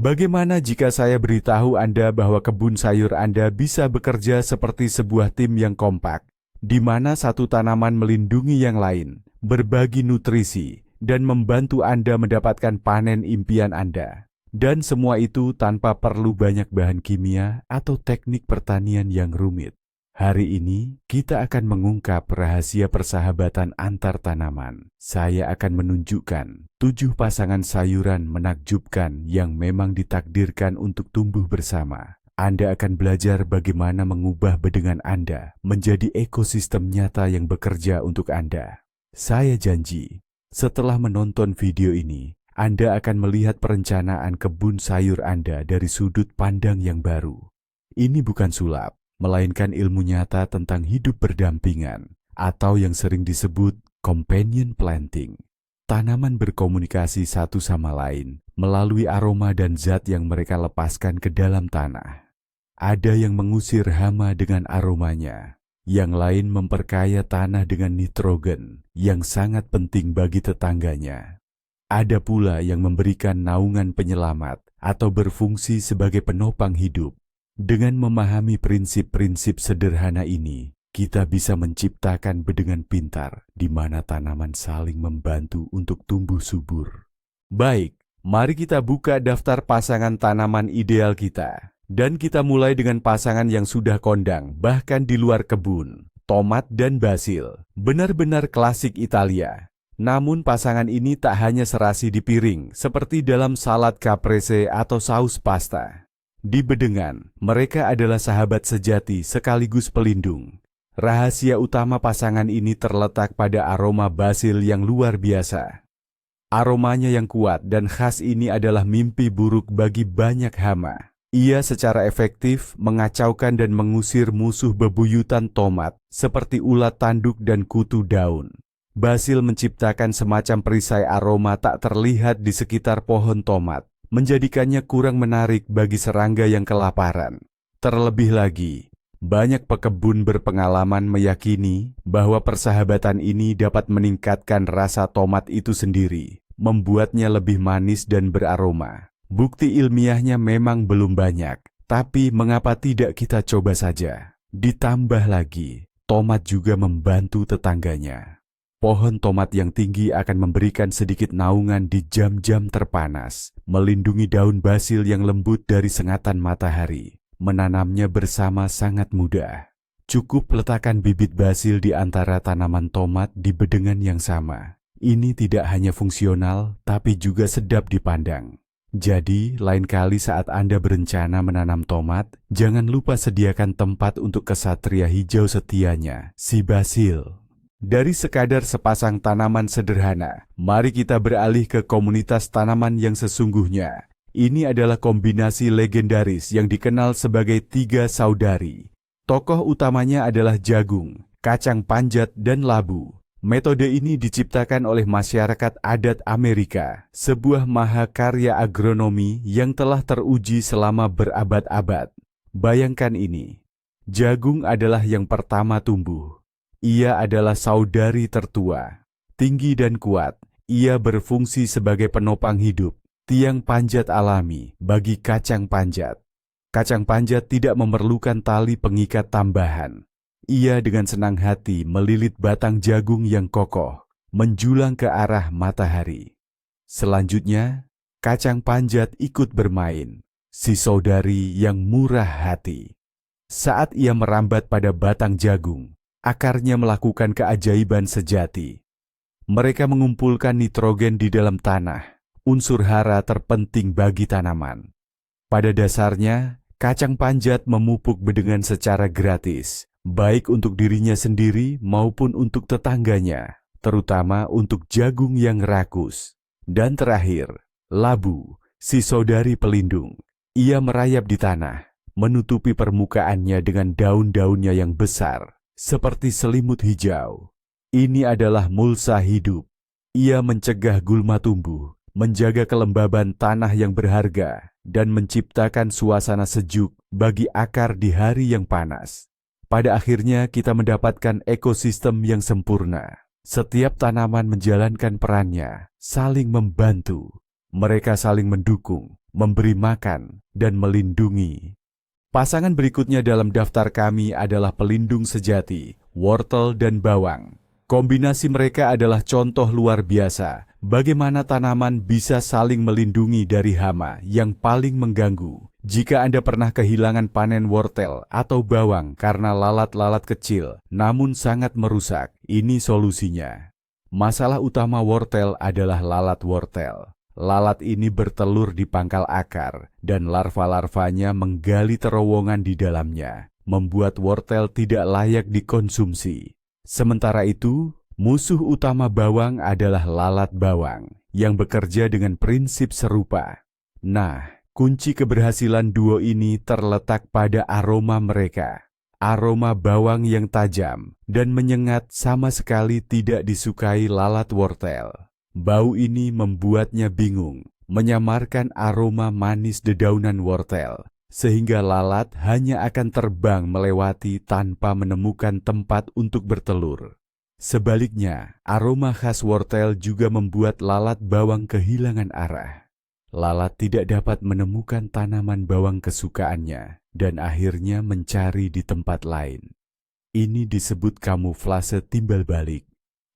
Bagaimana jika saya beritahu Anda bahwa kebun sayur Anda bisa bekerja seperti sebuah tim yang kompak, di mana satu tanaman melindungi yang lain, berbagi nutrisi, dan membantu Anda mendapatkan panen impian Anda. Dan semua itu tanpa perlu banyak bahan kimia atau teknik pertanian yang rumit. Hari ini, kita akan mengungkap rahasia persahabatan antar tanaman. Saya akan menunjukkan 7 pasangan sayuran menakjubkan yang memang ditakdirkan untuk tumbuh bersama. Anda akan belajar bagaimana mengubah bedengan Anda menjadi ekosistem nyata yang bekerja untuk Anda. Saya janji, setelah menonton video ini, Anda akan melihat perencanaan kebun sayur Anda dari sudut pandang yang baru. Ini bukan sulap, melainkan ilmu nyata tentang hidup berdampingan, atau yang sering disebut companion planting. Tanaman berkomunikasi satu sama lain melalui aroma dan zat yang mereka lepaskan ke dalam tanah. Ada yang mengusir hama dengan aromanya, yang lain memperkaya tanah dengan nitrogen yang sangat penting bagi tetangganya. Ada pula yang memberikan naungan penyelamat atau berfungsi sebagai penopang hidup. Dengan memahami prinsip-prinsip sederhana ini, kita bisa menciptakan bedengan pintar di mana tanaman saling membantu untuk tumbuh subur. Baik, mari kita buka daftar pasangan tanaman ideal kita. Dan kita mulai dengan pasangan yang sudah kondang, bahkan di luar kebun, tomat dan basil. Benar-benar klasik Italia. Namun pasangan ini tak hanya serasi di piring, seperti dalam salad caprese atau saus pasta. Di bedengan, mereka adalah sahabat sejati sekaligus pelindung. Rahasia utama pasangan ini terletak pada aroma basil yang luar biasa. Aromanya yang kuat dan khas ini adalah mimpi buruk bagi banyak hama. Ia secara efektif mengacaukan dan mengusir musuh bebuyutan tomat seperti ulat tanduk dan kutu daun. Basil menciptakan semacam perisai aroma tak terlihat di sekitar pohon tomat, menjadikannya kurang menarik bagi serangga yang kelaparan. Terlebih lagi, banyak pekebun berpengalaman meyakini bahwa persahabatan ini dapat meningkatkan rasa tomat itu sendiri, membuatnya lebih manis dan beraroma. Bukti ilmiahnya memang belum banyak, tapi mengapa tidak kita coba saja? Ditambah lagi, tomat juga membantu tetangganya. Pohon tomat yang tinggi akan memberikan sedikit naungan di jam-jam terpanas, melindungi daun basil yang lembut dari sengatan matahari. Menanamnya bersama sangat mudah. Cukup letakkan bibit basil di antara tanaman tomat di bedengan yang sama. Ini tidak hanya fungsional, tapi juga sedap dipandang. Jadi, lain kali saat Anda berencana menanam tomat, jangan lupa sediakan tempat untuk kesatria hijau setianya, si basil. Dari sekadar sepasang tanaman sederhana, mari kita beralih ke komunitas tanaman yang sesungguhnya. Ini adalah kombinasi legendaris yang dikenal sebagai 3 saudari. Tokoh utamanya adalah jagung, kacang panjat, dan labu. Metode ini diciptakan oleh masyarakat adat Amerika, sebuah mahakarya agronomi yang telah teruji selama berabad-abad. Bayangkan ini, jagung adalah yang pertama tumbuh. Ia adalah saudari tertua, tinggi dan kuat. Ia berfungsi sebagai penopang hidup, tiang panjat alami bagi kacang panjat. Kacang panjat tidak memerlukan tali pengikat tambahan. Ia dengan senang hati melilit batang jagung yang kokoh, menjulang ke arah matahari. Selanjutnya, kacang panjat ikut bermain, si saudari yang murah hati. Saat ia merambat pada batang jagung, akarnya melakukan keajaiban sejati. Mereka mengumpulkan nitrogen di dalam tanah, unsur hara terpenting bagi tanaman. Pada dasarnya, kacang panjat memupuk bedengan secara gratis, baik untuk dirinya sendiri maupun untuk tetangganya, terutama untuk jagung yang rakus. Dan terakhir, labu, si saudari pelindung. Ia merayap di tanah, menutupi permukaannya dengan daun-daunnya yang besar, seperti selimut hijau. Ini adalah mulsa hidup. Ia mencegah gulma tumbuh, menjaga kelembaban tanah yang berharga, dan menciptakan suasana sejuk bagi akar di hari yang panas. Pada akhirnya kita mendapatkan ekosistem yang sempurna. Setiap tanaman menjalankan perannya, saling membantu. Mereka saling mendukung, memberi makan, dan melindungi. Pasangan berikutnya dalam daftar kami adalah pelindung sejati, wortel dan bawang. Kombinasi mereka adalah contoh luar biasa bagaimana tanaman bisa saling melindungi dari hama yang paling mengganggu. Jika Anda pernah kehilangan panen wortel atau bawang karena lalat-lalat kecil namun sangat merusak, ini solusinya. Masalah utama wortel adalah lalat wortel. Lalat ini bertelur di pangkal akar dan larva-larvanya menggali terowongan di dalamnya, membuat wortel tidak layak dikonsumsi. Sementara itu, musuh utama bawang adalah lalat bawang yang bekerja dengan prinsip serupa. Nah, kunci keberhasilan duo ini terletak pada aroma mereka. Aroma bawang yang tajam dan menyengat sama sekali tidak disukai lalat wortel. Bau ini membuatnya bingung, menyamarkan aroma manis dedaunan wortel, sehingga lalat hanya akan terbang melewati tanpa menemukan tempat untuk bertelur. Sebaliknya, aroma khas wortel juga membuat lalat bawang kehilangan arah. Lalat tidak dapat menemukan tanaman bawang kesukaannya dan akhirnya mencari di tempat lain. Ini disebut kamuflase timbal balik.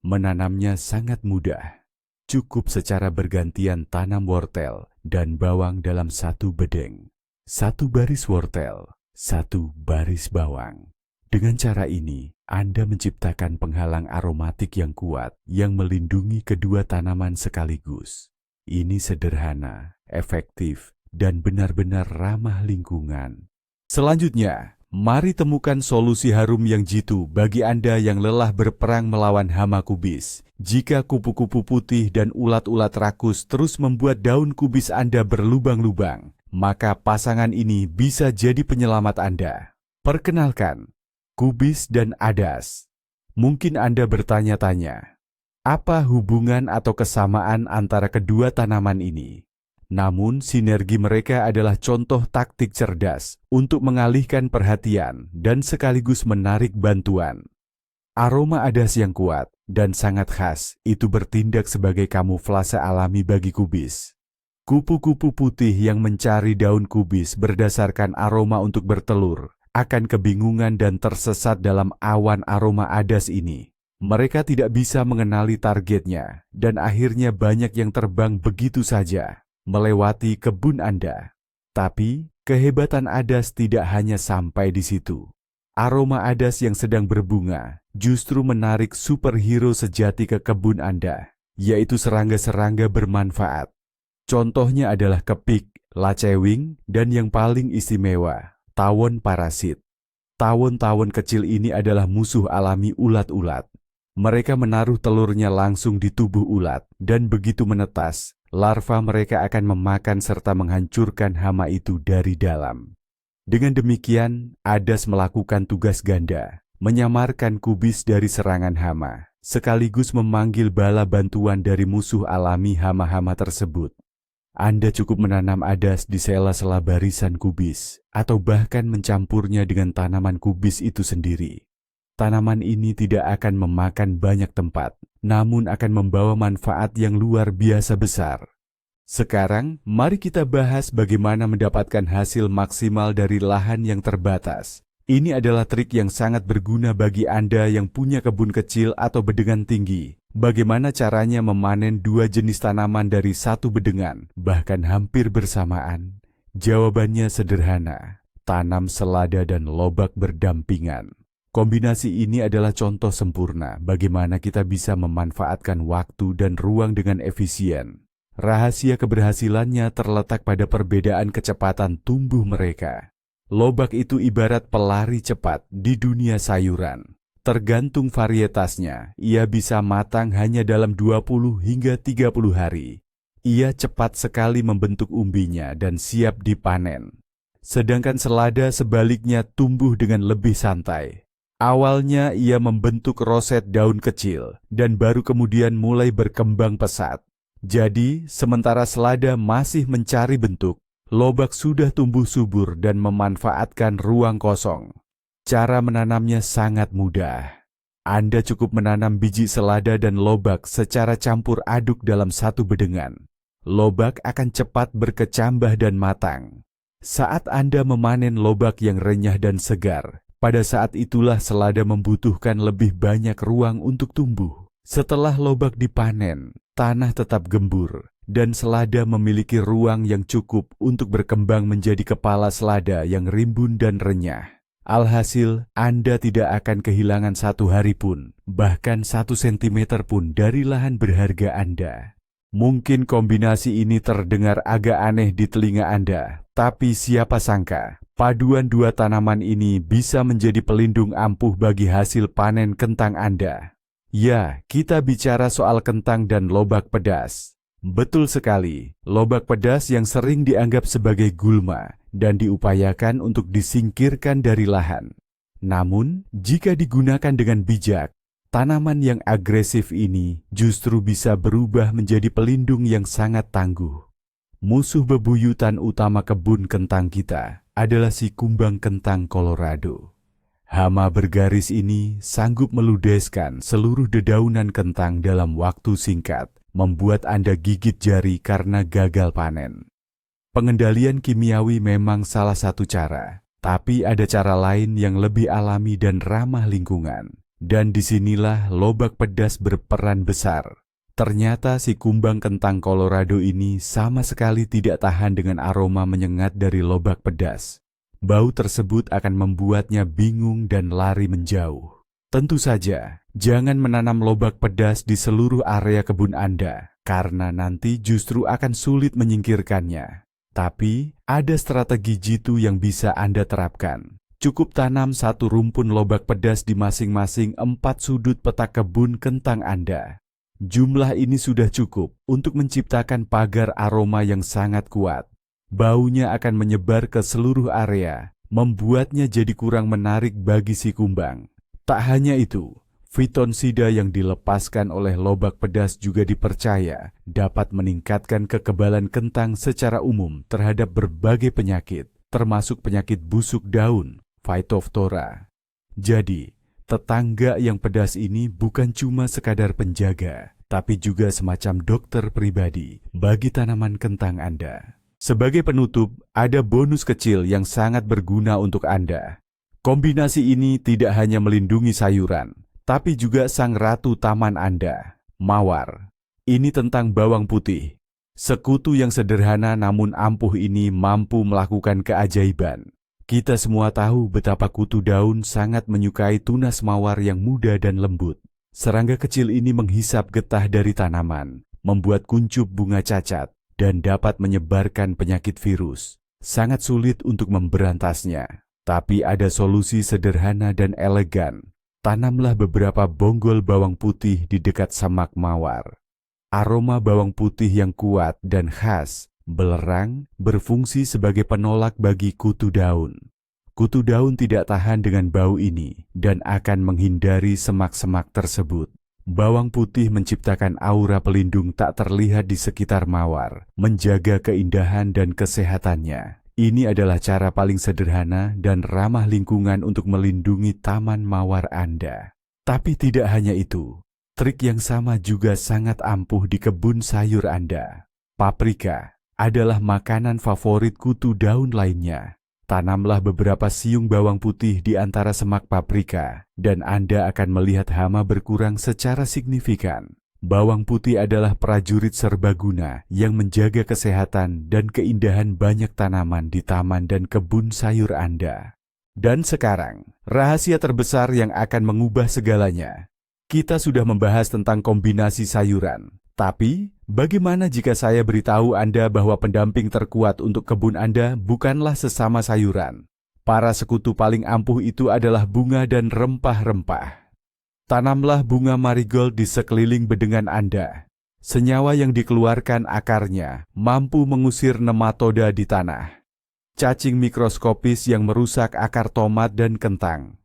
Menanamnya sangat mudah. Cukup secara bergantian tanam wortel dan bawang dalam satu bedeng. Satu baris wortel, satu baris bawang. Dengan cara ini, Anda menciptakan penghalang aromatik yang kuat yang melindungi kedua tanaman sekaligus. Ini sederhana, efektif, dan benar-benar ramah lingkungan. Selanjutnya, mari temukan solusi harum yang jitu bagi Anda yang lelah berperang melawan hama kubis. Jika kupu-kupu putih dan ulat-ulat rakus terus membuat daun kubis Anda berlubang-lubang, maka pasangan ini bisa jadi penyelamat Anda. Perkenalkan, kubis dan adas. Mungkin Anda bertanya-tanya, apa hubungan atau kesamaan antara kedua tanaman ini? Namun, sinergi mereka adalah contoh taktik cerdas untuk mengalihkan perhatian dan sekaligus menarik bantuan. Aroma adas yang kuat dan sangat khas itu bertindak sebagai kamuflase alami bagi kubis. Kupu-kupu putih yang mencari daun kubis berdasarkan aroma untuk bertelur akan kebingungan dan tersesat dalam awan aroma adas ini. Mereka tidak bisa mengenali targetnya dan akhirnya banyak yang terbang begitu saja melewati kebun Anda. Tapi, kehebatan adas tidak hanya sampai di situ. Aroma adas yang sedang berbunga justru menarik superhero sejati ke kebun Anda, yaitu serangga-serangga bermanfaat. Contohnya adalah kepik, lacewing, dan yang paling istimewa, tawon parasit. Tawon-tawon kecil ini adalah musuh alami ulat-ulat. Mereka menaruh telurnya langsung di tubuh ulat, dan begitu menetas, larva mereka akan memakan serta menghancurkan hama itu dari dalam. Dengan demikian, adas melakukan tugas ganda, menyamarkan kubis dari serangan hama, sekaligus memanggil bala bantuan dari musuh alami hama-hama tersebut. Anda cukup menanam adas di sela-sela barisan kubis, atau bahkan mencampurnya dengan tanaman kubis itu sendiri. Tanaman ini tidak akan memakan banyak tempat, namun akan membawa manfaat yang luar biasa besar. Sekarang, mari kita bahas bagaimana mendapatkan hasil maksimal dari lahan yang terbatas. Ini adalah trik yang sangat berguna bagi Anda yang punya kebun kecil atau bedengan tinggi. Bagaimana caranya memanen dua jenis tanaman dari satu bedengan, bahkan hampir bersamaan? Jawabannya sederhana, tanam selada dan lobak berdampingan. Kombinasi ini adalah contoh sempurna bagaimana kita bisa memanfaatkan waktu dan ruang dengan efisien. Rahasia keberhasilannya terletak pada perbedaan kecepatan tumbuh mereka. Lobak itu ibarat pelari cepat di dunia sayuran. Tergantung varietasnya, ia bisa matang hanya dalam 20 hingga 30 hari. Ia cepat sekali membentuk umbinya dan siap dipanen. Sedangkan selada sebaliknya tumbuh dengan lebih santai. Awalnya ia membentuk roset daun kecil dan baru kemudian mulai berkembang pesat. Jadi, sementara selada masih mencari bentuk, lobak sudah tumbuh subur dan memanfaatkan ruang kosong. Cara menanamnya sangat mudah. Anda cukup menanam biji selada dan lobak secara campur aduk dalam satu bedengan. lobak akan cepat berkecambah dan matang. Saat Anda memanen lobak yang renyah dan segar, pada saat itulah selada membutuhkan lebih banyak ruang untuk tumbuh. Setelah lobak dipanen, tanah tetap gembur, dan selada memiliki ruang yang cukup untuk berkembang menjadi kepala selada yang rimbun dan renyah. Alhasil, Anda tidak akan kehilangan 1 hari pun, bahkan 1 sentimeter pun dari lahan berharga Anda. Mungkin kombinasi ini terdengar agak aneh di telinga Anda, tapi siapa sangka, paduan 2 tanaman ini bisa menjadi pelindung ampuh bagi hasil panen kentang Anda. Ya, kita bicara soal kentang dan lobak pedas. Betul sekali, lobak pedas yang sering dianggap sebagai gulma dan diupayakan untuk disingkirkan dari lahan. Namun, jika digunakan dengan bijak, tanaman yang agresif ini justru bisa berubah menjadi pelindung yang sangat tangguh. Musuh bebuyutan utama kebun kentang kita adalah si kumbang kentang Colorado. Hama bergaris ini sanggup meludeskan seluruh dedaunan kentang dalam waktu singkat, membuat Anda gigit jari karena gagal panen. Pengendalian kimiawi memang salah satu cara, tapi ada cara lain yang lebih alami dan ramah lingkungan. Dan disinilah lobak pedas berperan besar. Ternyata si kumbang kentang Colorado ini sama sekali tidak tahan dengan aroma menyengat dari lobak pedas. Bau tersebut akan membuatnya bingung dan lari menjauh. Tentu saja, jangan menanam lobak pedas di seluruh area kebun Anda, karena nanti justru akan sulit menyingkirkannya. Tapi, ada strategi jitu yang bisa Anda terapkan. Cukup tanam 1 rumpun lobak pedas di masing-masing 4 sudut petak kebun kentang Anda. Jumlah ini sudah cukup untuk menciptakan pagar aroma yang sangat kuat. Baunya akan menyebar ke seluruh area, membuatnya jadi kurang menarik bagi si kumbang. Tak hanya itu, fitonsida yang dilepaskan oleh lobak pedas juga dipercaya dapat meningkatkan kekebalan kentang secara umum terhadap berbagai penyakit, termasuk penyakit busuk daun, Phytophthora. Jadi, tetangga yang pedas ini bukan cuma sekadar penjaga, tapi juga semacam dokter pribadi bagi tanaman kentang Anda. Sebagai penutup, ada bonus kecil yang sangat berguna untuk Anda. Kombinasi ini tidak hanya melindungi sayuran, tapi juga sang ratu taman Anda, mawar. Ini tentang bawang putih. Sekutu yang sederhana namun ampuh ini mampu melakukan keajaiban. Kita semua tahu betapa kutu daun sangat menyukai tunas mawar yang muda dan lembut. Serangga kecil ini menghisap getah dari tanaman, membuat kuncup bunga cacat, dan dapat menyebarkan penyakit virus. Sangat sulit untuk memberantasnya. Tapi ada solusi sederhana dan elegan. Tanamlah beberapa bonggol bawang putih di dekat semak mawar. Aroma bawang putih yang kuat dan khas belerang, berfungsi sebagai penolak bagi kutu daun. Kutu daun tidak tahan dengan bau ini dan akan menghindari semak-semak tersebut. Bawang putih menciptakan aura pelindung tak terlihat di sekitar mawar, menjaga keindahan dan kesehatannya. Ini adalah cara paling sederhana dan ramah lingkungan untuk melindungi taman mawar Anda. Tapi tidak hanya itu, trik yang sama juga sangat ampuh di kebun sayur Anda. Paprika adalah makanan favorit kutu daun lainnya. Tanamlah beberapa siung bawang putih di antara semak paprika, dan Anda akan melihat hama berkurang secara signifikan. Bawang putih adalah prajurit serbaguna yang menjaga kesehatan dan keindahan banyak tanaman di taman dan kebun sayur Anda. Dan sekarang, rahasia terbesar yang akan mengubah segalanya. Kita sudah membahas tentang kombinasi sayuran. Tapi, bagaimana jika saya beritahu Anda bahwa pendamping terkuat untuk kebun Anda bukanlah sesama sayuran? Para sekutu paling ampuh itu adalah bunga dan rempah-rempah. Tanamlah bunga marigold di sekeliling bedengan Anda. Senyawa yang dikeluarkan akarnya mampu mengusir nematoda di tanah. Cacing mikroskopis yang merusak akar tomat dan kentang.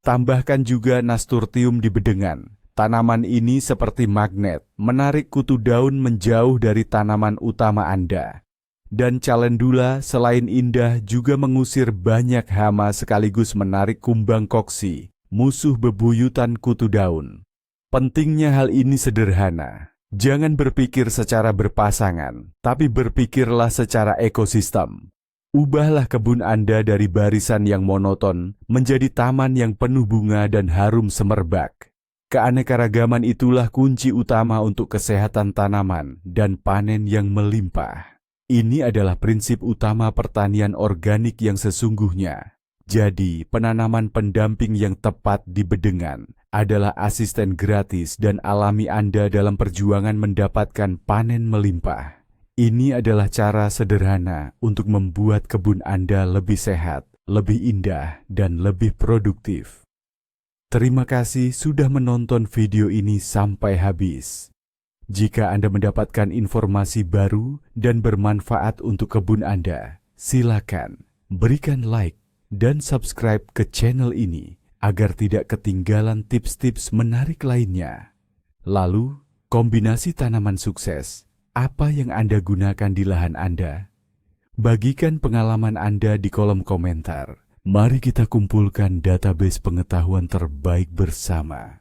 Tambahkan juga nasturtium di bedengan. Tanaman ini seperti magnet, menarik kutu daun menjauh dari tanaman utama Anda. Dan calendula selain indah juga mengusir banyak hama sekaligus menarik kumbang koksi, musuh bebuyutan kutu daun. Pentingnya hal ini sederhana. Jangan berpikir secara berpasangan, tapi berpikirlah secara ekosistem. Ubahlah kebun Anda dari barisan yang monoton menjadi taman yang penuh bunga dan harum semerbak. Keanekaragaman itulah kunci utama untuk kesehatan tanaman dan panen yang melimpah. Ini adalah prinsip utama pertanian organik yang sesungguhnya. Jadi, penanaman pendamping yang tepat di bedengan adalah asisten gratis dan alami Anda dalam perjuangan mendapatkan panen melimpah. Ini adalah cara sederhana untuk membuat kebun Anda lebih sehat, lebih indah, dan lebih produktif. Terima kasih sudah menonton video ini sampai habis. Jika Anda mendapatkan informasi baru dan bermanfaat untuk kebun Anda, silakan berikan like dan subscribe ke channel ini agar tidak ketinggalan tips-tips menarik lainnya. Lalu, kombinasi tanaman sukses, apa yang Anda gunakan di lahan Anda? Bagikan pengalaman Anda di kolom komentar. Mari kita kumpulkan database pengetahuan terbaik bersama.